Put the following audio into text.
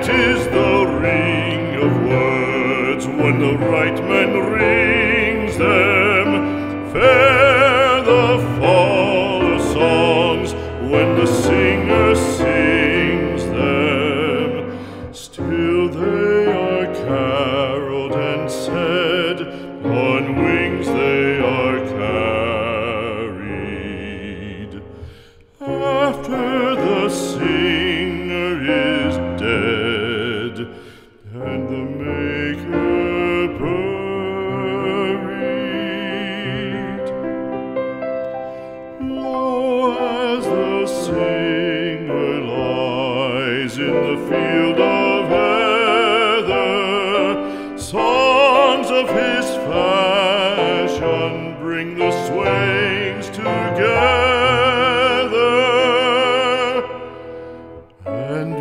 Sweet is the ring of words when the right man rings them. Fair the fall of songs when the singer sings them. Still they are caroled and said, on wings they are carried. After the singer is dead and the maker buried, lo, as the singer lies in the field of heather, songs of his fashion bring the swains together. And